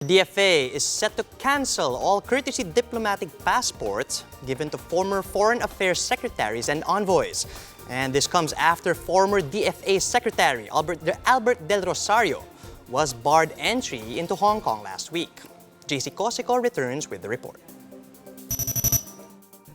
The DFA is set to cancel all courtesy diplomatic passports given to former foreign affairs secretaries and envoys. And this comes after former DFA Secretary Albert Del Rosario was barred entry into Hong Kong last week. JC Cosico returns with the report.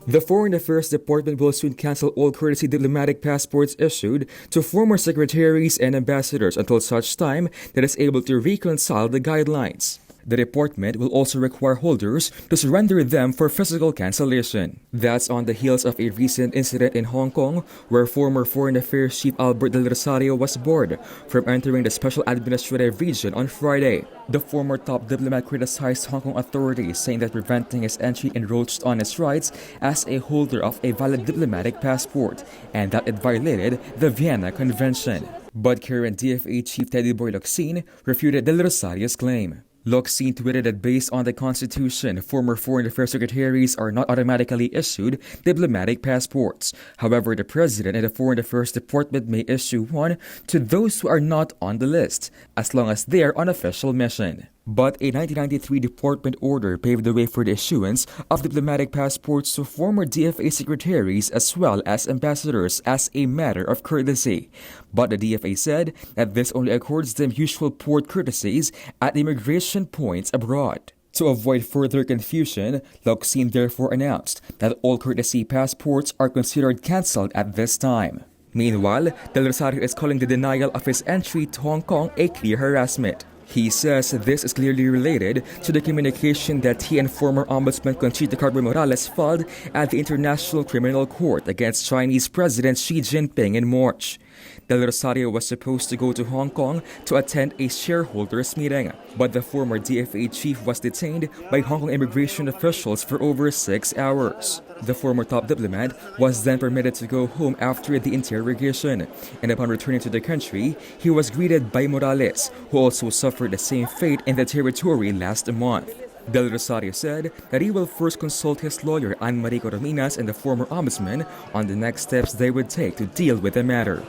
The Foreign Affairs Department will soon cancel all courtesy diplomatic passports issued to former secretaries and ambassadors until such time that it's able to reconcile the guidelines. The department will also require holders to surrender them for physical cancellation. That's on the heels of a recent incident in Hong Kong where former Foreign Affairs Chief Albert Del Rosario was barred from entering the Special Administrative Region on Friday. The former top diplomat criticized Hong Kong authorities, saying that preventing his entry encroached on his rights as a holder of a valid diplomatic passport and that it violated the Vienna Convention. But current DFA Chief Teddy Boy Locsin refuted Del Rosario's claim. Locsin tweeted that based on the Constitution, former Foreign Affairs secretaries are not automatically issued diplomatic passports. However, the President and the Foreign Affairs Department may issue one to those who are not on the list, as long as they are on official mission. But a 1993 department order paved the way for the issuance of diplomatic passports to former DFA secretaries as well as ambassadors as a matter of courtesy. But the DFA said that this only accords them usual port courtesies at immigration points abroad. To avoid further confusion, Locsin therefore announced that all courtesy passports are considered cancelled at this time. Meanwhile, Del Rosario is calling the denial of his entry to Hong Kong a clear harassment. He says this is clearly related to the communication that he and former Ombudsman Conchita Carmen Morales filed at the International Criminal Court against Chinese President Xi Jinping in March. Del Rosario was supposed to go to Hong Kong to attend a shareholders meeting, but the former DFA chief was detained by Hong Kong immigration officials for over 6 hours. The former top diplomat was then permitted to go home after the interrogation, and upon returning to the country, he was greeted by Morales, who also suffered the same fate in the territory last month. Del Rosario said that he will first consult his lawyer Anne-Marie Corominas and the former ombudsman on the next steps they would take to deal with the matter.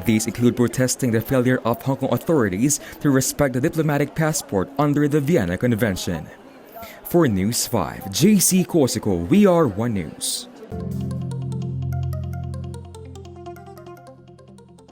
These include protesting the failure of Hong Kong authorities to respect the diplomatic passport under the Vienna Convention. For News 5, JC Cosico, We Are One News.